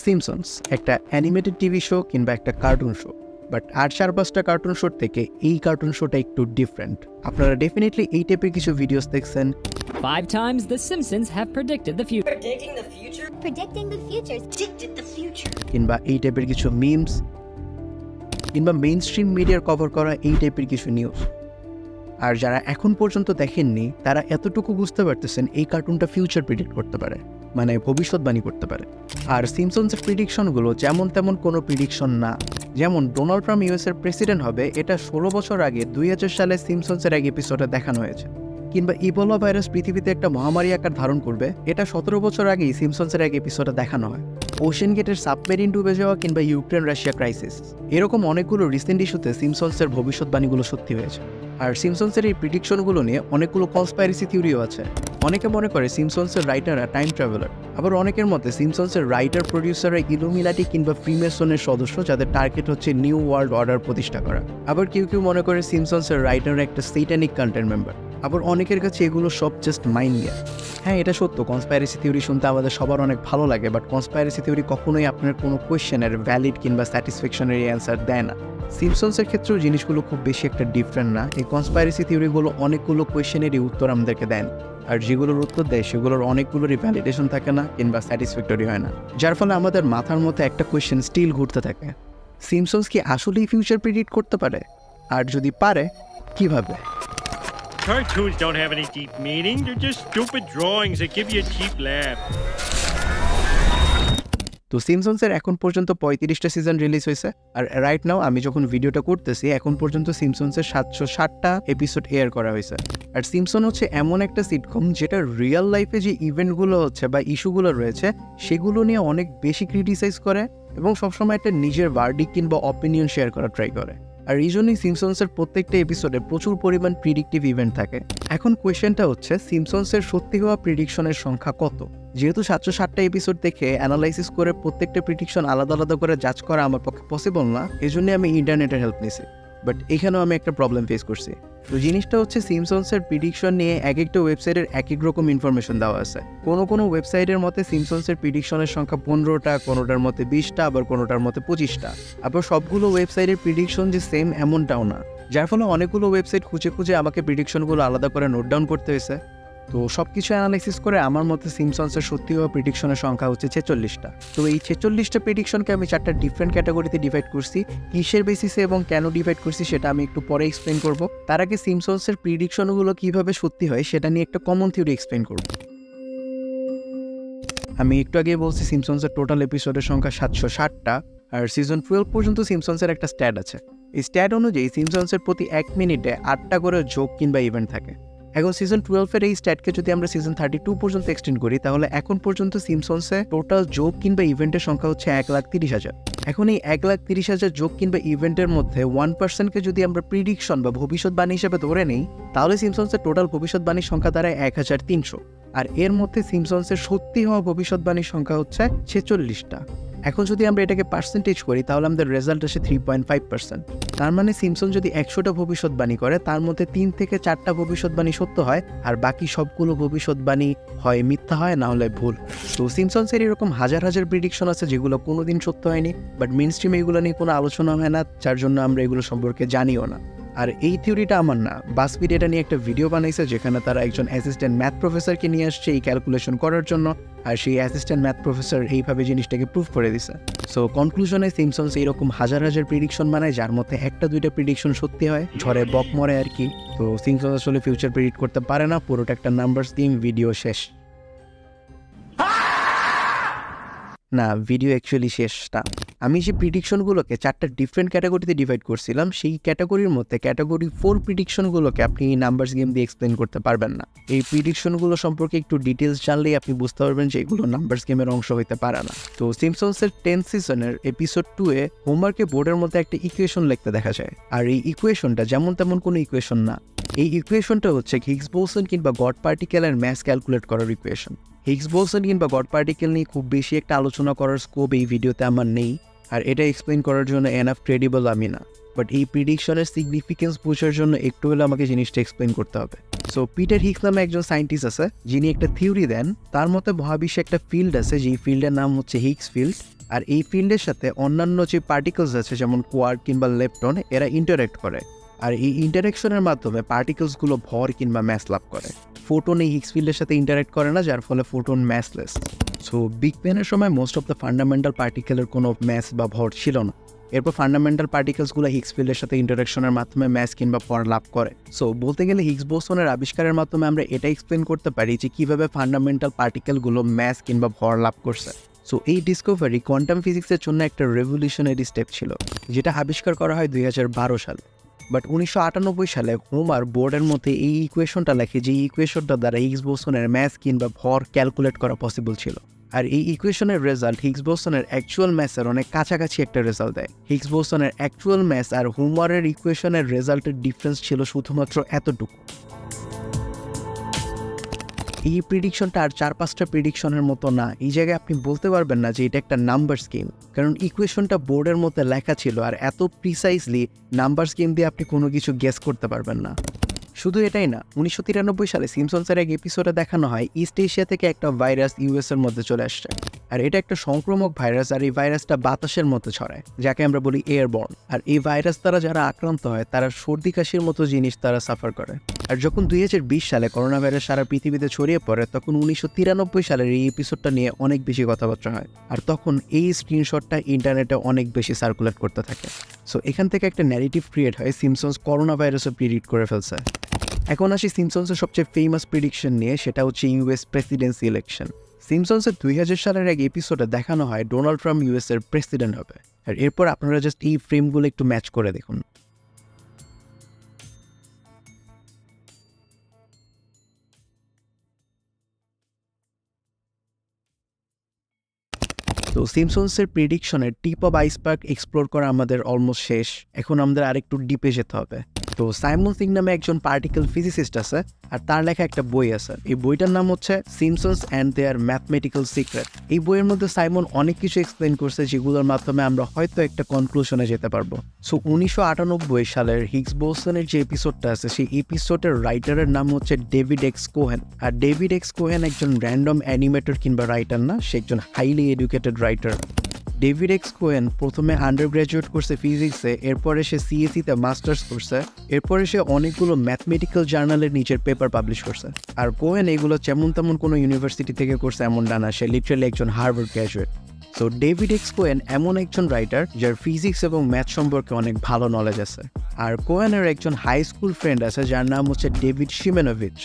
Simpson's একটা animated TV show কিংবা একটা কার্টুন শো, বাট আর 4-5টা কার্টুন শোর থেকে এই কার্টুন শোটা একটু ডিফারেন্ট। আপনারা ডেফিনেটলি এই টাইপের কিছু ভিডিওস দেখছেন। 5 times the Simpsons have predicted the future. Predicting the future? Predicting the future. Predicted the future. কিংবা এই টাইপের কিছু মিমস কিংবা মেইন স্ট্রিম মিডিয়ার কভার করা এই টাইপের কিছু নিউজ। আর যারা এখন পর্যন্ত দেখেননি তারা এতটুকু বুঝতে পারতেছেন এই কার্টুনটা ফিউচার প্রেডিক্ট করতে পারে, মানে ভবিষ্যৎবাণী করতে পারে। আর সিম্পসনসের প্রিডিকশনগুলো যেমন তেমন কোনো প্রিডিকশন না। যেমন ডোনাল্ড ট্রাম্প ইউএসের প্রেসিডেন্ট হবে, এটা 16 বছর আগে 2000 সালে সিম্পসনসের এক এপিসোডে দেখানো হয়েছে। কিংবা ইবোলা ভাইরাস পৃথিবীতে একটা মহামারী আকার ধারণ করবে, এটা 17 বছর আগেই সিম্পসনসের এক এপিসোডে দেখানো হয়। ওশেন গেটের সাবমেরিন ডুবে যাওয়া কিংবা ইউক্রেন রাশিয়া ক্রাইসিস, এরকম অনেকগুলো রিসেন্ট ইস্যুতে সিম্পসনসের ভবিষ্যৎবাণীগুলো সত্যি হয়েছে। আর সিম্পসনসের এই প্রিডিকশনগুলো নিয়ে অনেকগুলো কনস্পাইরেসি থিওরিও আছে। অনেকে মনে করে সিম্পসনসের রাইটাররা টাইম ট্রাভেলার, আবার অনেকের মতে সিম্পসনসের রাইটার প্রডিউসাররা ইলুমিনাটি কিংবা ফ্রিমেসনের সদস্য, যাদের টার্গেট হচ্ছে নিউ ওয়ার্ল্ড অর্ডার প্রতিষ্ঠা করা। আবার কেউ কেউ মনে করে সিম্পসনসের রাইটাররা একটা সেইটানিক কন্টেন্ট মেম্বার। আবার অনেকের কাছে এগুলো সব জাস্ট মাইন্ড গেম। হ্যাঁ, এটা সত্য, কনস্পাইরেসি থিওরি শুনতে আমাদের সবার অনেক ভালো লাগে, বাট কনস্পাইরেসি থিওরি কখনোই আপনার কোনো কোয়েশ্চেনের ভ্যালিড কিংবা স্যাটিসফ্যাকশনারি অ্যান্সার দেয় না। সিম্পসনসের ক্ষেত্রেও জিনিসগুলো খুব বেশি একটা ডিফারেন্ট না। এই কনস্পাইরেসি থিওরিগুলো অনেকগুলো কোয়েশ্চেনেরই উত্তর আমাদেরকে দেন, আর যেগুলোর উত্তর দেয় সেগুলোর অনেকগুলোরই ভ্যালিডেশন থাকে না কিংবা স্যাটিসফ্যাক্টরি হয় না, যার ফলে আমাদের মাথার মধ্যে একটা কোয়েশ্চেন স্টিল ঘুরতে থাকে, সিম্পসনস কি আসলেই ফিউচার প্রেডিক্ট করতে পারে? আর যদি পারে, কিভাবে? Cartoons don't have any deep meaning. They're just stupid drawings that give you a cheap laugh. তো সিম্পসনসের এখন পর্যন্ত 35টা সিজন রিলিজ হয়েছে, আর রাইট নাও আমি যখন ভিডিওটা করতেছি এখন পর্যন্ত সিম্পসনসের 760টা এপিসোড এয়ার করা হয়েছে। আর সিম্পসন হচ্ছে এমন একটা সিটকম যেটা রিয়েল লাইফে যে ইভেন্টগুলো হচ্ছে বা ইস্যুগুলো রয়েছে সেগুলো নিয়ে অনেক বেশি ক্রিটিসাইজ করে এবং সবসময় একটা নিজের ভার্ডিক কিংবা অপিনিয়ন শেয়ার করা ট্রাই করে। আর এই জন্যই সিম্পসনসের প্রত্যেকটা এপিসোডে প্রচুর পরিমাণ প্রিডিক্টিভ ইভেন্ট থাকে। এখন কোয়েশ্চেনটা হচ্ছে সিম্পসনসের সত্যি হওয়া প্রিডিকশনের সংখ্যা কত? যেহেতু 760টা এপিসোড দেখে অ্যানালাইসিস করে প্রত্যেকটা প্রিডিকশন আলাদা আলাদা করে জাজ করা আমার পক্ষে পসিবল না, এজন্য আমি ইন্টারনেটের হেল্প নিয়েছি। বাট এখানেও আমি একটা প্রবলেম ফেস করছি। তো জিনিসটা হচ্ছে সিম্পসনসের প্রিডিকশন নিয়ে এক একটা ওয়েবসাইটের এক এক রকম ইনফরমেশন দেওয়া আছে। কোনো ওয়েবসাইটের মতে সিম্পসনসের প্রিডিকশনের সংখ্যা 15টা, কোনোটার মতে 20টা, আবার কোনোটার মতে 25টা। আবার সবগুলো ওয়েবসাইটের প্রিডিকশন যে সেম এমনটাও না, যার ফলে অনেকগুলো ওয়েবসাইট খুঁজে খুঁজে আমাকে প্রিডিকশনগুলো আলাদা করে নোট ডাউন করতে হয়েছে। তো সব কিছু অ্যানালাইসিস করে আমার মতে সিম্পসনসের সত্যি হওয়া প্রিডিকশনের সংখ্যা হচ্ছে 46টা। তো এই 46টা প্রিডিকশনকে আমি 4টা ডিফারেন্ট ক্যাটাগরিতে ডিভাইড করছি। কিসের বেসিসে এবং কেন ডিভাইড করছি সেটা আমি একটু পরে এক্সপ্লেন করব। তার আগে সিম্পসনসের প্রিডিকশনগুলো কিভাবে সত্যি হয় সেটা নিয়ে একটা কমন থিওরি এক্সপ্লেন করব। আমি একটু আগে বলছি সিম্পসনসের টোটাল এপিসোডের সংখ্যা 760টা, আর সিজন 12 পর্যন্ত সিম্পসনসের একটা স্ট্যাট আছে। এই স্ট্যাট অনুযায়ী সিম্পসনসের প্রতি 1 মিনিটে 8টা করে জোক কিংবা ইভেন্ট থাকে। এখন সিজন 12-এর এই স্ট্যাটকে যদি আমরা সিজন 32 পর্যন্ত এক্সটেন্ড করি, তাহলে এখন পর্যন্ত সিম্পসনসে টোটাল জোক কিংবা ইভেন্টের সংখ্যা হচ্ছে 1,30,000। এখন এই 1,30,000 জোক কিংবা ইভেন্টের মধ্যে 1%কে যদি আমরা প্রিডিকশন বা ভবিষ্যৎবাণী হিসেবে ধরে নিই, তাহলে সিম্পসনসের টোটাল ভবিষ্যৎবাণীর সংখ্যা দাঁড়ায় 1,300। আর এর মধ্যে সিম্পসনসের সত্যি হওয়া ভবিষ্যৎবাণীর সংখ্যা হচ্ছে 46টা। এখন যদি আমরা এটাকে পার্সেন্টেজ করি তাহলে আমাদের রেজাল্ট আসে 3.5%। তার মানে সিম্পসন যদি 100টা ভবিষ্যৎবাণী করে তার মধ্যে 3 থেকে 4টা ভবিষ্যৎবাণী সত্য হয়, আর বাকি সবগুলো ভবিষ্যৎবাণী হয় মিথ্যা হয়, না হলে ভুল। তো সিম্পসনসের এরকম হাজার হাজার প্রিডিকশন আছে যেগুলো কোনোদিন সত্য হয়নি, বাট মেইন স্ট্রিমে এগুলো নিয়ে কোনো আলোচনা হয় না, যার জন্য আমরা এগুলো সম্পর্কে জানিও না। আর এই থিওরিটা আমার না, বাসপিড এটা নিয়ে একটা ভিডিও বানাইছে যেখানে তারা একজন অ্যাসিস্ট্যান্ট ম্যাথ প্রফেসরকে নিয়ে আসছে এই ক্যালকুলেশন করার জন্য, আর সেই অ্যাসিস্ট্যান্ট ম্যাথ প্রফেসর এইভাবে জিনিসটাকে প্রুভ করে দিছে। সো কনক্লুশনে সিম্পসনস এইরকম হাজার হাজার প্রিডিকশন বানায় যার মধ্যে 1-2টা প্রিডিকশন সত্যি হয়, ঝড়ে বক মরে আর কি। তো সিম্পসনস আসলে ফিউচার প্রেডিক্ট করতে পারে না, পুরোটা একটা নাম্বারস গেম। ভিডিও শেষ না, ভিডিও অ্যাকচুয়ালি শেষটা। আমি যে প্রিডিকশনগুলোকে 4টা ডিফারেন্ট ক্যাটাগরিতে ডিভাইড করছিলাম, সেই ক্যাটাগরির মধ্যে ক্যাটাগরি 4 প্রিডিকশনগুলোকে আপনি নাম্বারস গেম দিয়ে এক্সপ্লেন করতে পারবেন না। এই প্রিডিকশনগুলো সম্পর্কে একটু ডিটেলস জানলেই আপনি বুঝতে পারবেন যে এগুলো নাম্বারস গেমের অংশ হইতে পারে না। তো সিম্পসনসের 10th সিজনের এপিসোড 2-এ হোমারকে বোর্ডের মধ্যে একটা ইকুয়েশন লিখতে দেখা যায়, আর এই ইকুয়েশনটা যেমন তেমন কোনো ইকুয়েশন না। এই ইকুয়েশনটা হচ্ছে হিগস বোসন কিংবা গড পার্টিকেলের ম্যাস ক্যালকুলেট করার ইকুয়েশন। হিগস বোসন কিংবা গড পার্টিকেল নিয়ে খুব বেশি একটা আলোচনা করার স্কোপ এই ভিডিওতে আমার নেই, আর এটা এক্সপ্লেন করার জন্য এনাফ ক্রেডিবল আমি না। বাট এই প্রিডিকশনের সিগনিফিকেন্স বোঝার জন্য একটু হলে আমাকে জিনিসটা এক্সপ্লেন করতে হবে। সো পিটার হিগস নামে একজন সায়েন্টিস্ট আছে যিনি একটা থিওরি দেন, তার মতে মহাবিশ্বে একটা ফিল্ড আছে যেই ফিল্ডের নাম হচ্ছে হিগস ফিল্ড, আর এই ফিল্ডের সাথে অন্যান্য যে পার্টিকেলস আছে যেমন কোয়ার্ক কিংবা লেপটন এরা ইন্টারেক্ট করে, আর এই ইন্টারেকশনের মাধ্যমে পার্টিকেলসগুলো ভর কিংবা ম্যাস লাভ করে। ফোটন এই হিগস ফিল্ডের সাথে ইন্টারেক্ট করে না, যার ফলে ফোটন ম্যাসলেস। সো বিগ ব্যাংয়ের সময় মোস্ট অফ দ্য ফান্ডামেন্টাল পার্টিকেলের কোনো ম্যাস বা ভর ছিল না। এরপর ফান্ডামেন্টাল পার্টিকেলসগুলো হিগস ফিল্ডের সাথে ইন্টারেকশনের মাধ্যমে ম্যাস কিংবা ভর লাভ করে। সো বলতে গেলে হিগস বোসনের আবিষ্কারের মাধ্যমে আমরা এটা এক্সপ্লেন করতে পারি যে কীভাবে ফান্ডামেন্টাল পার্টিকেলগুলো ম্যাস কিংবা ভর লাভ করছে। সো এই ডিসকভারি কোয়ান্টাম ফিজিক্সের জন্য একটা রেভলিউশনারি স্টেপ ছিল, যেটা আবিষ্কার করা হয় 2012 সালে। বাট 1998 সালে হোমার বোর্ডের মধ্যে এই ইকুয়েশনটা লেখে, যে ইকুয়েশনটা দ্বারা হিগস বোসনের ম্যাস কিংবা ভর ক্যালকুলেট করা পসিবল ছিল। আর এই ইকুয়েশনের রেজাল্ট হিগস বোসনের অ্যাকচুয়াল ম্যাসের অনেক কাছাকাছি একটা রেজাল্ট দেয়। হিগস বোসনের অ্যাকচুয়াল ম্যাস আর হোমারের ইকুয়েশনের রেজাল্টের ডিফারেন্স ছিল শুধুমাত্র এতটুকু। এই প্রিডিকশনটা আর 4-5টা প্রিডিকশনের মতো না। এই জায়গায় আপনি বলতে পারবেন না যে এটা একটা নাম্বার স্কিম, কারণ ইকুয়েশনটা বোর্ডের মধ্যে লেখা ছিল, আর এত প্রিসাইজলি নাম্বার স্কিম দিয়ে আপনি কোনো কিছু গেস করতে পারবেন না। শুধু এটাই না, 1993 সালে সিমসনসের এক এপিসোডে দেখানো হয় ইস্ট এশিয়া থেকে একটা ভাইরাস ইউএসের মধ্যে চলে আসছে, আর এটা একটা সংক্রামক ভাইরাস, আর এই ভাইরাসটা বাতাসের মধ্যে ছড়ায়, যাকে আমরা বলি এয়ারবর্ন। আর এই ভাইরাস দ্বারা যারা আক্রান্ত হয় তারা সর্দি কাশির মতো জিনিস তারা সাফার করে। আর যখন 2020 সালে করোনা ভাইরাস সারা পৃথিবীতে ছড়িয়ে পড়ে, তখন 1993 সালের এই এপিসোডটা নিয়ে অনেক বেশি কথাবার্তা হয়, আর তখন এই স্ক্রিনশটটা ইন্টারনেটে অনেক বেশি সার্কুলেট করতে থাকে। সো এখান থেকে একটা ন্যারেটিভ ক্রিয়েট হয় সিমসনস করোনা ভাইরাসও প্রিডিক্ট করে ফেলছে। এখন আসি সিমসনসের সবচেয়ে ফেমাস প্রিডিকশন নিয়ে, সেটা হচ্ছে ইউএস প্রেসিডেন্সি ইলেকশন। সিমসনসের 2000 সালের এক এপিসোডে দেখানো হয় ডোনাল্ড ট্রাম্প ইউএস এর প্রেসিডেন্ট হবে, আর এরপর আপনারা জাস্ট এই ফ্রেমগুলো একটু ম্যাচ করে দেখুন। তো সিমসনসের প্রিডিকশনের টিপ অফ আইসবার্গ এক্সপ্লোর করা আমাদের অলমোস্ট শেষ। এখন আমাদের আরেকটু ডিপে যেতে হবে। তো সাইমন সিং নামে একজন পার্টিকেল ফিজিসিস্ট আছে, আর তার লেখা একটা বই আছে। এই বইটার নাম হচ্ছে Simpsons and their mathematical secret. এই বইয়ের মধ্যে সাইমন অনেক কিছু এক্সপ্লেন করছে, যেগুলোর মাধ্যমে আমরা হয়তো একটা কনক্লুশনে যেতে পারবো। সো 1998 সালের হিগস বোসনের যে এপিসোডটা আছে, সেই এপিসোডের রাইটারের নাম হচ্ছে ডেভিড এক্স কোহেন। আর ডেভিড এক্স কোহেন একজন র্যান্ডম অ্যানিমেটর কিংবা রাইটার না, সে একজন highly educated writer. David x Cohen প্রথমে আন্ডার গ্র্যাজুয়েট করছে ফিজিক্সে, এরপরে সে সিএসিতে মাস্টার্স করছে, এরপরে সে অনেকগুলো ম্যাথমেটিক্যাল জার্নালের নিচের পেপার পাবলিশ করছে। আর কোহেন এগুলো যেমন তেমন কোনো ইউনিভার্সিটি থেকে করছে এমন না, সে লিটারালি একজন Harvard graduate. So David x Cohen এমন একজন রাইটার যার ফিজিক্স এবং ম্যাথ সম্পর্কে অনেক ভালো নলেজ আছে। আর কোহেনের একজন হাই স্কুল ফ্রেন্ড আছে যার নাম হচ্ছে ডেভিড শিমেনোভিচ।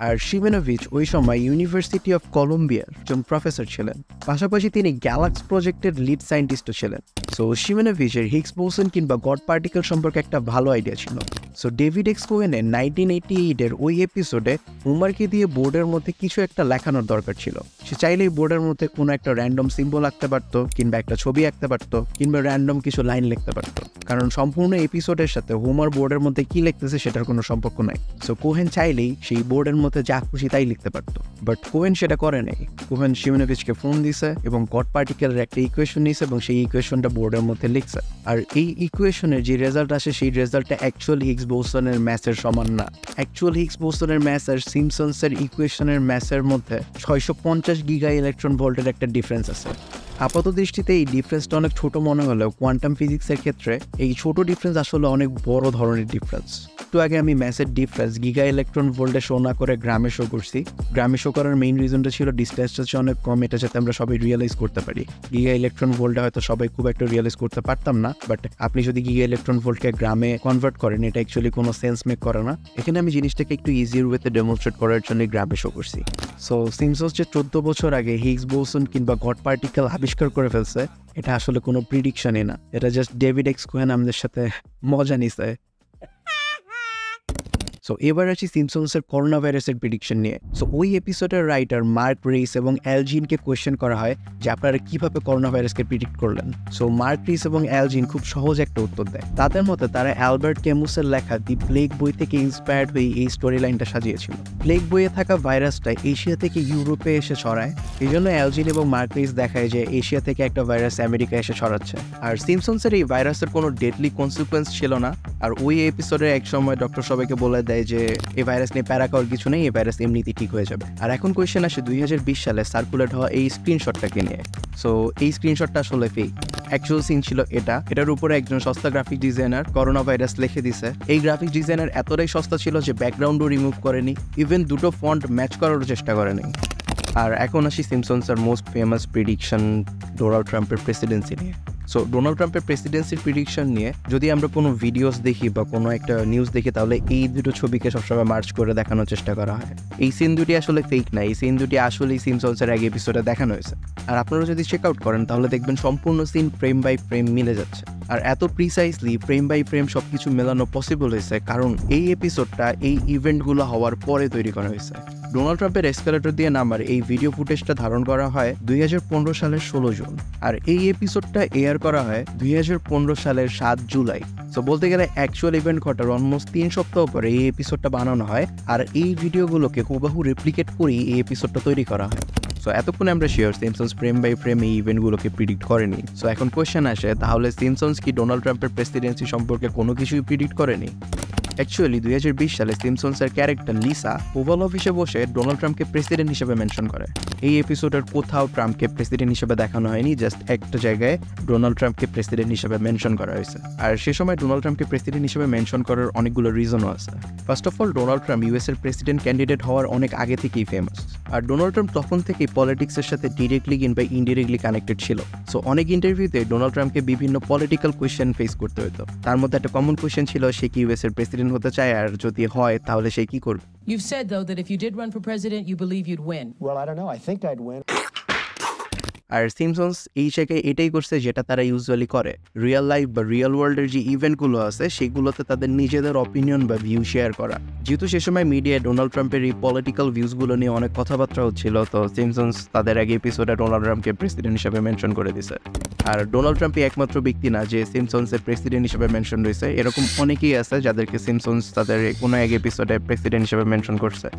আর শিমেনোভিচ ওই সময় ইউনিভার্সিটি অফ কলম্বিয়ার একজন প্রফেসর ছিলেন, পাশাপাশি তিনি গ্যালাক্স প্রজেক্টের লিড সায়েন্টিস্টও ছিলেন। সো শিমেনোভিচের হিগস বোসন কিংবা গড পার্টিকেল সম্পর্কে একটা ভালো আইডিয়া ছিল। সো ডেভিড এক্স কোহেনের 1988-এর ওই এপিসোডে হোমারকে দিয়ে বোর্ডের মধ্যে কিছু একটা লেখানোর দরকার ছিল। সে চাইলেই বোর্ডের মধ্যে কোনো একটা র্যান্ডম সিম্বল আঁকতে পারতো, কিংবা একটা ছবি আঁকতে পারতো, কিংবা র্যান্ডম কিছু লাইন লিখতে পারতো, কারণ সম্পূর্ণ এপিসোডের সাথে হোমার বোর্ডের মধ্যে কি লিখতেছে সেটার কোনো সম্পর্ক নাই। সো কোহেন চাইলেই সেই বোর্ডের মধ্যে যা খুশি তাই লিখতে পারতো, বাট কোহেন সেটা করে নাই। কোহেন শিমেনোভিচকে ফোন দিছে এবং গড পার্টিকেলের একটা ইকুয়েশন নিছে এবং সেই ইকুয়েশনটা বোর্ডের মধ্যে লিখছে। আর এই ইকুয়েশনের যে রেজাল্ট আসে, সেই রেজাল্টটা অ্যাকচুয়াল হিগস বোসনের ম্যাথের সমান না। অ্যাকচুয়াল হিগস বোসনের ম্যাথ আর সিমসনসের ইকুয়েশনের ম্যাথের মধ্যে 650 গিগা ইলেকট্রন ভোল্টের একটা ডিফারেন্স আছে। আপাত দৃষ্টিতে এই ডিফারেন্সটা অনেক ছোট মনে হলেও কোয়ান্টাম ফিজিক্সের ক্ষেত্রে এই ছোট ডিফারেন্স আসলে অনেক বড় ধরনের ডিফারেন্স। একটু আগে আমি ম্যাথের ডিফারেন্স গিগা ইলেকট্রন ভোল্টে শো না করে গ্রামে শো করছি। গ্রামে শো করার মেইন রিজনটা ছিল ডিস্টেন্সটা হচ্ছে অনেক কম, এটা যাতে আমরা সবাই রিয়েলাইজ করতে পারি। গিগা ইলেকট্রন ভোল্টে হয়তো সবাই খুব একটা রিয়েলাইজ করতে পারতাম না, বাট আপনি যদি গিগা ইলেকট্রন ভোল্টকে গ্রামে কনভার্ট করেন, এটা অ্যাকচুয়ালি কোনো সেন্স মেক করে না। এখানে আমি জিনিসটাকে একটু ইজিয়ার ওয়েতে ডেমনস্ট্রেট করার জন্য গ্রামে শো করছি। সো সিমসনস যে 14 বছর আগে হিগস বোসন কিংবা গড পার্টিকেল আবিষ্কার করে ফেলছে, এটা আসলে কোনো প্রিডিকশনই না, এটা জাস্ট ডেভিড এক্স কোহেন আমাদের সাথে মজা নিছে। সো এবার আছি সিমসনসের করোনা ভাইরাসের প্রেডিকশন নিয়ে। সো ওই এপিসোডের রাইটার মার্ক রিস এবং এলজিনকে কোয়েশ্চেন করা হয় যে আপনারা কিভাবে করোনা ভাইরাসকে প্রেডিক্ট করলেন। সো মার্ক রিস এবং এলজিন খুব সহজ একটা উত্তর দেয়। তাদের মতে তারা অ্যালবার্ট ক্যামুসের লেখা দি প্লেগ বই থেকে ইন্সপায়ার্ড হয়ে এই স্টোরি লাইনটা সাজিয়েছিল। প্লেগ বইয়ে থাকা ভাইরাসটা এশিয়া থেকে ইউরোপে এসে ছড়ায়, এই জন্য এলজিন এবং মার্ক রিস দেখায় যে এশিয়া থেকে একটা ভাইরাস আমেরিকা এসে ছড়াচ্ছে। আর সিমসনসের এই ভাইরাসের কোনো ডেডলি কনসিকুয়েন্স ছিল না। আর ওই এপিসোডে এক সময় ডক্টর সবাইকে বলে দেয় যে এই ভাইরাস নিয়ে প্যারা করার কিছু নেই, এই ভাইরাস এমনিতেই ঠিক হয়ে যাবে। আর এখন কোয়েশ্চেন আসে 2020 সালে সার্কুলেট হওয়া এই স্ক্রিনশটটাকে নিয়ে। সো এই স্ক্রিনশটটা আসলে ফেক। অ্যাকচুয়াল সিন ছিল এটার উপরে একজন সস্তা গ্রাফিক ডিজাইনার করোনা ভাইরাস লিখে দিছে। এই গ্রাফিক ডিজাইনার এতটাই সস্তা ছিল যে ব্যাকগ্রাউন্ডও রিমুভ করেনি, ইভেন দুটো ফন্ট ম্যাচ করার চেষ্টা করেনি। আর এখন আসি সিমসনসের মোস্ট ফেমাস প্রেডিকশন ডোনাল্ড ট্রাম্পের প্রেসিডেন্সি নিয়ে। সো ডোনাল্ড ট্রাম্পের প্রেসিডেন্সির প্রেডিকশন নিয়ে যদি আমরা কোনো ভিডিওস দেখি বা কোনো একটা নিউজ দেখি, তাহলে এই দুটো ছবিকে সবসময় মার্চ করে দেখানোর চেষ্টা করা হয়। এই সিন দুটি আসলে ফেক না, এই সিন দুটি আসলেই সিমসনসের আগে এপিসোডে দেখানো হয়েছে। আর আপনারা যদি চেক আউট করেন তাহলে দেখবেন সম্পূর্ণ সিন ফ্রেম বাই ফ্রেম মিলে যাচ্ছে। আর এত প্রিসাইসলি ফ্রেম বাই ফ্রেম সবকিছু মেলানো পসিবল হয়েছে কারণ এই এপিসোডটা এই ইভেন্টগুলো হওয়ার পরে তৈরি করা হয়েছে। ডোনাল্ড ট্রাম্পের এসকালেটর দিয়ে নামার এই ভিডিও ফুটেজটা ধারণ করা হয় 2015 সালের 16 জুন, আর এই এপিসোডটা এয়ার করা হয় 2015 সালের 7 জুলাই। সো বলতে গেলে অ্যাকচুয়াল ইভেন্ট ঘটার অলমোস্ট 3 সপ্তাহ পরে এই এপিসোডটা বানানো হয়, আর এই ভিডিওগুলোকে হুবহু রেপ্লিকেট করেই এই এপিসোডটা তৈরি করা হয়। সো এতক্ষণে আমরা sure Simpsons frame by frame এই ইভেন্টগুলোকে প্রিডিক্ট করেনি। সো এখন কোয়েশ্চেন আসে, তাহলে সিমসনস কি ডোনাল্ড ট্রাম্পের প্রেসিডেন্সি সম্পর্কে কোনো কিছুই প্রিডিক্ট করেনি? অ্যাকচুয়ালি 2020 সালে সিমসনসের ক্যারেক্টার লিসা ওভাল অফিসে বসে ডোনাল্ড ট্রাম্পকে প্রেসিডেন্ট হিসেবে মেনশন করে। এই এপিসোডের কোথাও ট্রাম্পকে প্রেসিডেন্ট হিসেবে দেখানো হয়নি, জাস্ট একটা জায়গায় ডোনাল্ড ট্রাম্পকে প্রেসিডেন্ট হিসেবে মেনশন করা হয়েছে। আর সে সময় ডোনাল্ড ট্রাম্পকে প্রেসিডেন্ট হিসেবে মেনশন করার অনেকগুলো রিজনও আছে। First of all, Donald Trump US এর প্রেসিডেন্ট ক্যান্ডিডেট হওয়ার অনেক আগে থেকেই ফেমাস। আর ডোনাল্ড ট্রাম্প তখন থেকেই পলিটিক্সের সাথে ডিরেক্টলি কিংবা ইনডিরেক্টলি কানেক্টেড ছিল। সো অনেক ইন্টারভিউতে ডোনাল্ড ট্রাম্পকে বিভিন্ন পলিটিক্যাল কোয়েশ্চেন ফেস করতে হতো। তার মধ্যে একটা কমন কোয়েশ্চেন ছিল সে কি ইউএস এর প্রেসিডেন্ট হতে চায়, আর যদি হয় তাহলে সে কি করবে। You've said, though, that if you did run for president, you believe you'd win. Well, I don't know. I think I'd win. আর সিমসনস এই জায়গায় এটাই করছে যেটা তারা ইউজুয়ালি করে, রিয়েল লাইফ বা রিয়েল ওয়ার্ল্ডের যে ইভেন্টগুলো আছে সেগুলোতে তাদের নিজেদের অপিনিয়ন বা ভিউ শেয়ার করা। যেহেতু সে সময় মিডিয়ায় ডোনাল্ড ট্রাম্পের এই পলিটিক্যাল ভিউজগুলো নিয়ে অনেক কথাবার্তা হচ্ছিল, তো সিমসনস তাদের আগে এপিসোডে ডোনাল্ড ট্রাম্পকে প্রেসিডেন্ট হিসেবে মেনশন করে দিছে। আর ডোনাল্ড ট্রাম্পই একমাত্র ব্যক্তি না যে সিমসনসের প্রেসিডেন্ট হিসেবে মেনশন রয়েছে, এরকম অনেকেই আছে যাদেরকে সিমসনস তাদের কোনো এক এপিসোডে প্রেসিডেন্ট হিসেবে মেনশন করছে।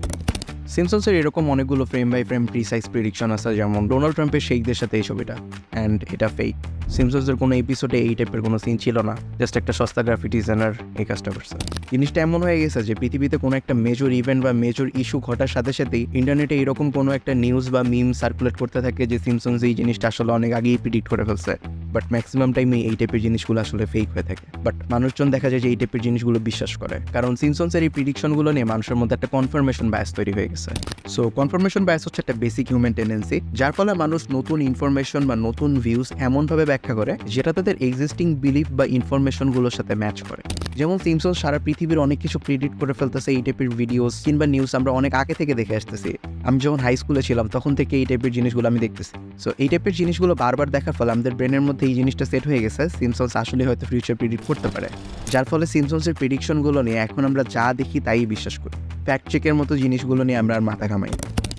সিমসনসের এরকম অনেকগুলো frame by frame precise prediction আছে, যেমন ডোনাল্ড ট্রাম্পের শেখদের সাথে এই ছবিটা, অ্যান্ড এটা ফেক। সিমসনসের কোনো এপিসোডে এই টাইপের কোনো সিন ছিল না, জাস্ট একটা সস্তা গ্রাফিক ডিজাইনার এই কাজটা করছে। জিনিসটা এমন হয়ে গেছে যে পৃথিবীতে কোনো একটা মেজর ইভেন্ট বা মেজর ইস্যু ঘটার সাথে সাথেই ইন্টারনেটে এরকম কোনো একটা নিউজ বা মিম সার্কুলেট করতে থাকে যে সিমসনস এই জিনিসটা আসলে অনেক আগেই প্রিডিক্ট করে ফেলছে। বাট ম্যাক্সিমাম টাইমে এই টাইপের জিনিসগুলো আসলে ফেক হয়ে থাকে। বাট মানুষজন দেখা যায় যে এই টাইপের জিনিসগুলো বিশ্বাস করে, কারণ সিমসনসের এই প্রিডিকশনগুলো নিয়ে মানুষের মধ্যে একটা কনফার্মেশন বায়াস তৈরি হয়ে গেছে। সো কনফার্মেশন বায়াস হচ্ছে একটা বেসিক হিউম্যান টেন্ডেন্সি, যার ফলে মানুষ নতুন ইনফরমেশন বা নতুন ভিউজ এমনভাবে ব্যাখ্যা করে যেটা তাদের এক্সিস্টিং বিলিফ বা ইনফরমেশনগুলোর সাথে ম্যাচ করে। যেমন সিমসনস সারা পৃথিবীর অনেক কিছু প্রিডিক্ট করে ফেলতেছে, এই টাইপের ভিডিওস কিংবা নিউজ আমরা অনেক আগে থেকে দেখে আসতেছি। আমি যখন হাই স্কুলে ছিলাম তখন থেকে এই টাইপের জিনিসগুলো আমি দেখতেছি। সো এই টাইপের জিনিসগুলো বারবার দেখার ফলে আমাদের ব্রেনের মধ্যে এই জিনিসটা সেট হয়ে গেছে সিমসনস আসলে হয়তো ফিউচার প্রিডিক্ট করতে পারে, যার ফলে সিমসনসের প্রেডিকশনগুলো নিয়ে এখন আমরা যা দেখি তাই বিশ্বাস করি। ফ্যাক্ট চেকের মতো জিনিসগুলো নিয়ে আমরা আর মাথা ঘামাই।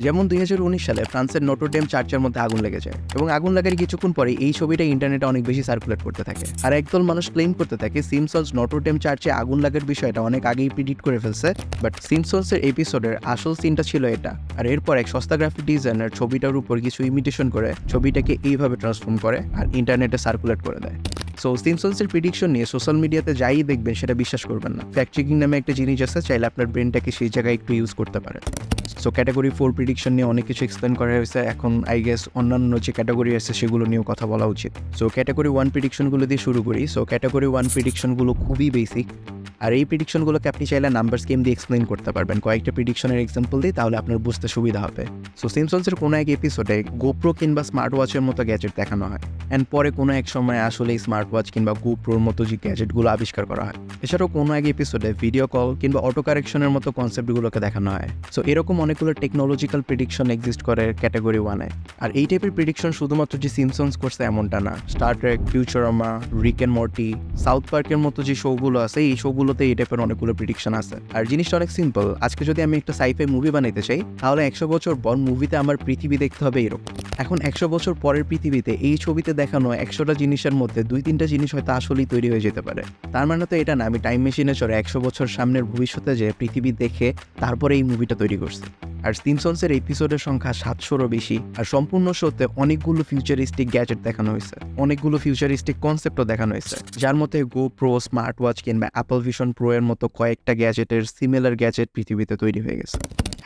যেমন 2019 সালে ফ্রান্সের নটরডেম চার্চের মধ্যে আগুন লেগে যায়, এবং আগুন লাগার কিছুক্ষণ পরে এই ছবিটা ইন্টারনেটে অনেক বেশি সার্কুলেট করতে থাকে। আর একদল মানুষ ক্লেম করতে থাকে সিমসনস নটরডেম চার্চে আগুন লাগার বিষয়টা অনেক আগেই প্রিডিক্ট করে ফেলছে, বাট সিমসনসের এপিসোডের আসল সিনটা ছিল এটা। আর এরপর এক সস্তা গ্রাফিক ডিজাইনার ছবিটার উপর কিছু ইমিটেশন করে ছবিটাকে এইভাবে ট্রান্সফর্ম করে আর ইন্টারনেটে সার্কুলেট করে দেয়। সো সিমসনসের প্রেডিকশন নিয়ে সোশ্যাল মিডিয়াতে যাই দেখবেন সেটা বিশ্বাস করবেন না। ফ্যাক্ট চেকিং নামে একটা জিনিস আছে, চাইলে আপনার ব্রেনটাকে সেই জায়গায় একটু ইউজ করতে পারে। সো ক্যাটাগরি 4 প্রেডিকশন নিয়ে অনেক কিছু এক্সপ্লেন করা হয়েছে, এখন আই গেস অন্যান্য যে ক্যাটাগরি আছে সেগুলো নিয়েও কথা বলা উচিত। সো ক্যাটাগরি 1 প্রেডিকশনগুলো দিয়ে শুরু করি। সো ক্যাটাগরি 1 প্রেডিকশনগুলো খুবই বেসিক, আর এই প্রেডিকশনগুলোকে আপনি চাইলে নাম্বার স্কিম দিয়ে এক্সপ্লেন করতে পারবেন। কয়েকটা প্রেডিকশনের এক্সাম্পল দিই, তাহলে আপনার বুঝতে সুবিধা হবে। সো সিমসনসের কোনো এক এপিসোডে গোপ্রো কিংবা স্মার্ট ওয়াচের মতো গ্যাজেট দেখানো হয়। অ্যান্ড পরে কোনো এক সময় আসলে স্মার্ট ওয়াচ কিংবা GoProর মতো যে গ্যাজেটগুলো আবিষ্কার করা হয়। এছাড়াও কোনো এক এপিসোডে ভিডিও কল কিংবা অটো কারেকশনের মতো কনসেপ্টগুলোকে দেখানো হয়। সো এরকম অনেকগুলো টেকনোলজিক্যাল প্রেডিকশন এক্সিস্ট করে ক্যাটাগরি 1-এ। আর এই টাইপের প্রেডিকশন শুধুমাত্র যে সিম্পসনস করছে এমনটা না, Star Trek, Futurama, Rick and Morty, South পার্কের মতো যে শোগুলো আছে এই শোগুলোতে এই টাইপের অনেকগুলো প্রেডিকশন আছে। আর জিনিসটা অনেক সিম্পল, আজকে যদি আমি একটা সাইফাই মুভি বানাইতে চাই তাহলে 100 বছর পর মুভিতে আমার পৃথিবী দেখতে হবে এরকম। এখন 100 বছর পরের পৃথিবীতে এই ছবিতে দেখানো 100টা জিনিসের মধ্যে 2-3টা জিনিস হয়তো আসলেই তৈরি হয়ে যেতে পারে। তার মানে তো এটা না আমি টাইম মেশিনে চড়ে 100 বছর সামনের ভবিষ্যতে যে পৃথিবী দেখে তারপরে এই মুভিটা তৈরি করছি। আর সিম্পসনসের এপিসোডের সংখ্যা 700-রও বেশি। আর সম্পূর্ণ শোতে অনেকগুলো ফিউচারিস্টিক গ্যাজেট দেখানো হয়েছে, অনেকগুলো ফিউচারিস্টিক কনসেপ্টও দেখানো হয়েছে, যার মধ্যে GoPro, স্মার্ট ওয়াচ কিংবা Apple Vision Pro এর মতো কয়েকটা গ্যাজেটের সিমিলার গ্যাজেট পৃথিবীতে তৈরি হয়ে গেছে।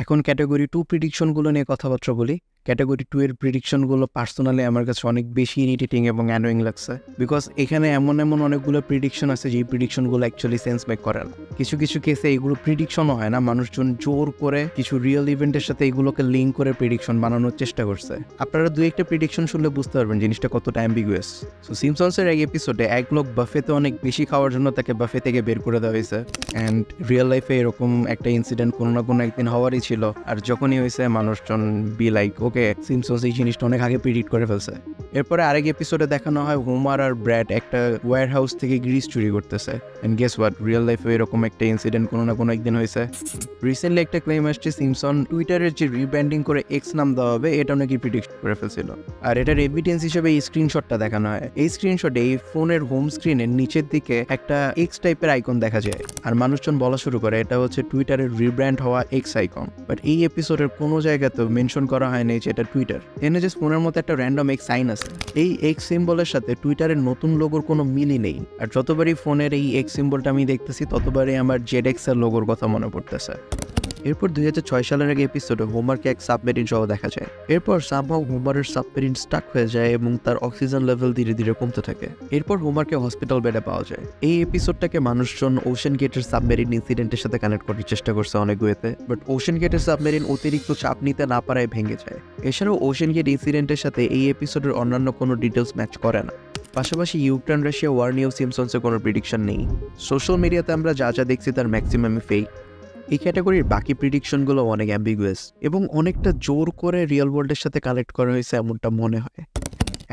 এখন ক্যাটাগরি 2 প্রিডিকশনগুলো নিয়ে কথাবার্তা বলি। ক্যাটাগরি 2 এর প্রিডিকশনগুলো পার্সোনালি আমার কাছে অনেক বেশি ইরিটেটিং এবং অ্যানোয়িং লাগছে, বিকজ এখানে এমন অনেকগুলো প্রিডিকশন আছে যে প্রিডিকশনগুলো অ্যাকচুয়ালি সেন্স মেক করে না। কিছু কেসে এগুলো প্রিডিকশনও হয় না, মানুষজন জোর করে কিছু রিয়েল ইভেন্টের সাথে এগুলোকে লিঙ্ক করে প্রিডিকশন বানানোর চেষ্টা করছে। আপনারা 2-1টা প্রিডিকশন শুনলে বুঝতে পারবেন জিনিসটা কতটা অ্যাম্বিগুয়াস। সো সিম্পসনসের এক এপিসোডে এক লোক বাফেতে অনেক বেশি খাওয়ার জন্য তাকে বাফে থেকে বের করে দেওয়া হয়েছে, অ্যান্ড রিয়েল লাইফে এরকম একটা ইনসিডেন্ট কোনো না কোনো একদিন হওয়ারই ছিল। আর যখনই হয়েছে মানুষজন বি লাইক ওকে সিম্পসনস এই জিনিসটা অনেক আগে প্রিডিক্ট করে ফেলছে। এরপরে আরেক এপিসোডে দেখানো হয় হোমার আর ব্র্যাড একটা ওয়্যার হাউস থেকে গ্রিস চুরি করতেছে, এন্ড গেস হোয়াট, রিয়েল লাইফে এরকম একটা ইনসিডেন্ট কোনো না কোনো একদিন হয়েছে। রিসেন্টলি একটা ক্লেম আসছে সিম্পসন টুইটারের যে রিব্র্যান্ডিং করে এক্স নাম দেওয়া হবে এটা নাকি প্রিডিক্ট করে ফেলছিল। আর এটার এভিডেন্স হিসেবে এই স্ক্রিনশটটা দেখানো হয়। এই স্ক্রিনশটে এই ফোনের হোম স্ক্রিনের নিচের দিকে একটা এক্স টাইপের আইকন দেখা যায়, আর মানুষজন বলা শুরু করে এটা হচ্ছে টুইটারের রিব্র্যান্ড হওয়া এক্স আইকন। বাট এই এপিসোডের কোনো জায়গাতেও মেনশন করা হয়নি যে এটা টুইটার। এনে যে ফোনের মতো একটা র্যান্ডম এক্স সাইন আছে, এই এক্স সিম্বলের সাথে টুইটারের নতুন লোগোর কোনো মিলই নেই। আর যতবারই ফোনের এই এক্স সিম্বলটা আমি দেখতেছি ততবারই আমার জেডএক্স এর লোগোর কথা মনে পড়তেছে। এরপর 2006 সালের এক এপিসোডে হোমারকে এক সাবমেরিন সহ দেখা যায়। এরপর সামহাউ হোমারের সাবমেরিন স্টাক হয়ে যায় এবং তার অক্সিজেন লেভেল ধীরে ধীরে কমতে থাকে। এরপর হোমারকে হসপিটাল বেডে পাওয়া যায়। এই এপিসোডটাকে মানুষজন ওশেন গেটের সাবমেরিন ইনসিডেন্টের সাথে কানেক্ট করার চেষ্টা করছে অনেক ওয়েতে, বাট ওশেন গেটের সাবমেরিন অতিরিক্ত চাপ নিতে না পারায় ভেঙে যায়। এছাড়াও ওশেন গেট ইনসিডেন্টের সাথে এই এপিসোডের অন্যান্য কোনো ডিটেলস ম্যাচ করে না। পাশাপাশি ইউক্রেন রাশিয়া ওয়ার নিয়েও সিম্পসনসের কোনো প্রেডিকশন নেই। সোশ্যাল মিডিয়াতে আমরা যা দেখছি তার ম্যাক্সিমামই ফেক। এই ক্যাটাগরির বাকি প্রিডিকশনগুলো অনেক অ্যাম্বিগুয়াস এবং অনেকটা জোর করে রিয়েল ওয়ার্ল্ডের সাথে কালেক্ট করা হয়েছে এমনটা মনে হয়।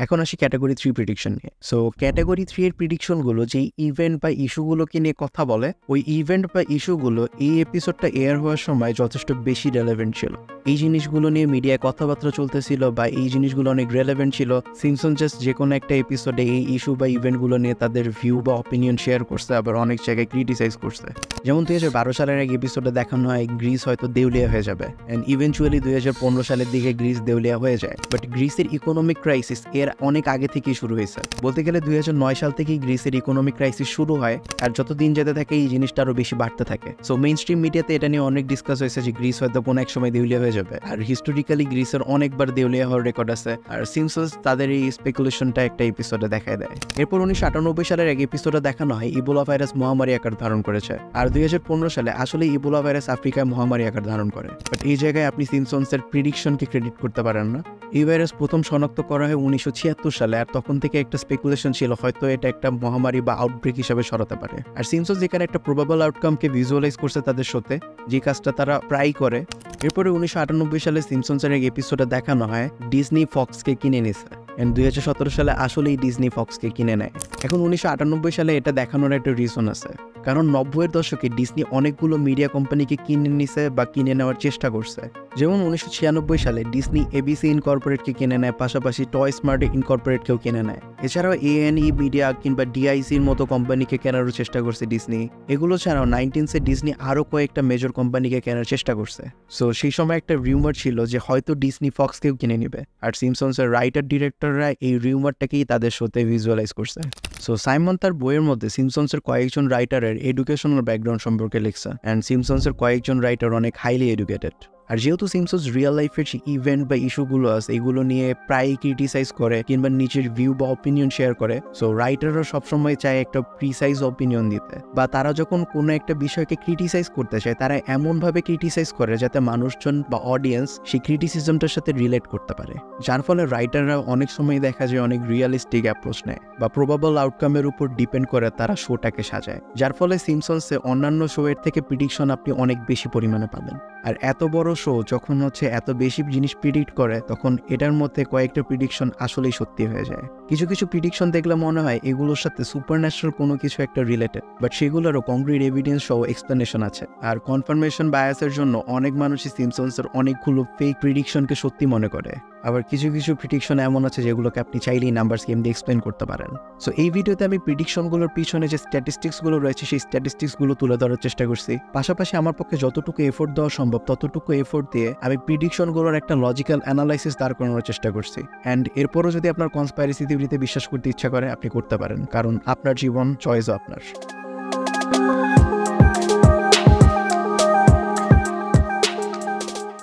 এখন আসি ক্যাটাগরি 3 প্রিডিকশন নিয়ে। সো ক্যাটাগরি 3 এর প্রিডিকশনগুলো যেই ইভেন্ট বা ইস্যুগুলোকে নিয়ে কথা বলে, ওই ইভেন্ট বা ইস্যুগুলো এই এপিসোডটা এয়ার হওয়ার সময় যথেষ্ট বেশি রেলেভেন্ট ছিল। এই জিনিসগুলো নিয়ে মিডিয়ায় কথাবার্তা চলতেছিল বা এই জিনিসগুলো অনেক রেলেভেন্ট ছিল। সিম্পসন জাস্ট যে কোনো একটা এপিসোডে এই ইস্যু বা ইভেন্টগুলো নিয়ে তাদের ভিউ বা অপিনিয়ন শেয়ার করছে, আবার অনেক জায়গায় ক্রিটিসাইজ করছে। যেমন 2012 সালের এক এপিসোডে দেখানো হয় গ্রিস হয়তো দেউলিয়া হয়ে যাবে, অ্যান্ড ইভেনচুয়ালি 2015 সালের দিকে গ্রিস দেউলিয়া হয়ে যায়। বাট গ্রিসের ইকোনমিক ক্রাইসিস এর অনেক আগে থেকেই শুরু হয়েছে। বলতে গেলে 2009 সাল থেকেই গ্রিসের ইকোনমিক ক্রাইসিস শুরু হয়, আর যত দিন যেতে থাকে এই জিনিসটা আরো বেশি বাড়তে থাকে। সো মেইন স্ট্রিম মিডিয়াতে এটা নিয়ে অনেক ডিসকাস হয়েছে যে গ্রিস হয়তো কোনো এক সময় দেউলিয়া হয়ে যাবে, আর হিস্টোরিক্যালি গ্রিসের অনেকবার দেউলিয়া হওয়ার রেকর্ড আছে। আর সিম্পসনস তাদের এই স্পেকুলেশনটা একটা এপিসোডে দেখায় দেয়। এরপর 1998 সালের এক এপিসোডে দেখানো হয় ইবোলা ভাইরাস মহামারী আকার ধারণ করেছে, আর 2015 সালে আসলে ইবোলা ভাইরাস আফ্রিকায় মহামারী আকার ধারণ করে। বাট এই জায়গায় আপনি সিম্পসনসের প্রিডিকশনকে ক্রেডিট করতে পারেন না। এই ভাইরাস প্রথম শনাক্ত করা হয় 1976 সালে, আর তখন থেকে একটা স্পেকুলেশন ছিল হয়তো এটা একটা মহামারী বা আউটব্রেক হিসেবে সরাতে পারে। আর সিম্পসনস এখানে একটা প্রবাবল আউটকামকে ভিজুয়ালাইজ করছে তাদের শোতে, যে কাজটা তারা প্রায় করে। এরপরে 1998 সালে সিম্পসনসের এক এপিসোডে দেখানো হয় ডিজনি ফক্সকে কিনে নিছে, এন্ড 2017 সালে আসলেই ডিজনি ফক্সকে কিনে নেয়। এখন 1998 সালে এটা দেখানোর একটা রিজন আছে, কারণ 90-এর দশকে ডিজনি অনেকগুলো মিডিয়া কোম্পানিকে কিনে নিছে বা কিনে নেওয়ার চেষ্টা করছে। যেমন 1996 সালে ডিজনি এবিসি ইনকর্পোরেটকে কিনে নেয়, পাশাপাশি টয় স্মার্ট ইনকর্পোরেটকেও কিনে নেয়। এছাড়াও এএনই মিডিয়া কিংবা ডিআইসির মতো কোম্পানিকে কেনারও চেষ্টা করছে ডিজনি। এগুলো ছাড়াও 1990-এ ডিজনি আরও কয়েকটা মেজর কোম্পানিকে কেনার চেষ্টা করছে। সো সেই সময় একটা রিউমার ছিল যে হয়তো ডিজনি ফক্সকেও কিনে নিবে, আর সিম্পসনসের রাইটার ডিরেক্টররা এই রিউমারটাকেই তাদের শোতে ভিজুয়ালাইজ করছে। সো সাইমন তার বইয়ের মধ্যে সিম্পসনসের কয়েকজন রাইটারের এডুকেশনাল ব্যাকগ্রাউন্ড সম্পর্কে লিখছে, অ্যান্ড সিম্পসনসের কয়েকজন রাইটার অনেক হাইলি এডুকেটেড। আর যেহেতু সিম্পসনস রিয়েল লাইফের যে ইভেন্ট বা ইস্যুগুলো আছে এগুলো নিয়ে প্রায়ই ক্রিটিসাইজ করে কিংবা নিজের ভিউ বা অপিনিয়ন শেয়ার করে, সো রাইটাররা সবসময় চায় একটা প্রিসাইজ অপিনিয়ন দিতে, বা তারা যখন কোনো একটা বিষয়কে ক্রিটিসাইজ করতে চায় তারা এমনভাবে ক্রিটিসাইজ করে যাতে মানুষজন বা অডিয়েন্স সেই ক্রিটিসিজমটার সাথে রিলেট করতে পারে, যার ফলে রাইটাররা অনেক সময় দেখা যায় অনেক রিয়েলিস্টিক অ্যাপ্রোচ নেয় বা প্রবাবল আউটকামের উপর ডিপেন্ড করে তারা শোটাকে সাজায়, যার ফলে সিম্পসনসে অন্যান্য শো এর থেকে প্রিডিকশন আপনি অনেক বেশি পরিমাণে পাবেন। আর এত বড় শো যখন এত বেশি জিনিস প্রিডিক্ট করে তখন এটার মধ্যে কয়েকটা প্রিডিকশন আসলেই সত্যি হয়ে যায়। কিছু কিছু প্রিডিকশন দেখলে মনে হয় এগুলোর সাথে সুপারন্যাচারাল কোনো কিছু একটা রিলেটেড, বাট সেগুলোরও কংক্রিট এভিডেন্স সহ এক্সপ্লেনেশন আছে। আর কনফার্মেশন বায়াসের জন্য অনেক মানুষই সিম্পসনসের অনেকগুলো ফেক প্রিডিকশনকে সত্যি মনে করে, আবার কিছু কিছু প্রিডিকশন এমন আছে যেগুলোকে আপনি চাইলেই নাম্বারস গেম দিয়ে এক্সপ্লেন করতে পারেন। সো এই ভিডিওতে আমি প্রিডিকশনগুলোর পিছনে যে স্ট্যাটিস্টিক্সগুলো রয়েছে সেই স্ট্যাটিস্টিক্সগুলো তুলে ধরার চেষ্টা করছি, পাশাপাশি আমার পক্ষে যতটুকু এফোর্ট দেওয়া সম্ভব ততটুকু এফোর্ট দিয়ে আমি প্রিডিকশনগুলোর একটা লজিক্যাল অ্যানালাইসিস দাঁড় করানোর চেষ্টা করছি। অ্যান্ড এরপরও যদি আপনার কনস্পাইরেসি থিওরিতে বিশ্বাস করতে ইচ্ছা করে আপনি করতে পারেন, কারণ আপনার জীবন চয়েসও আপনার।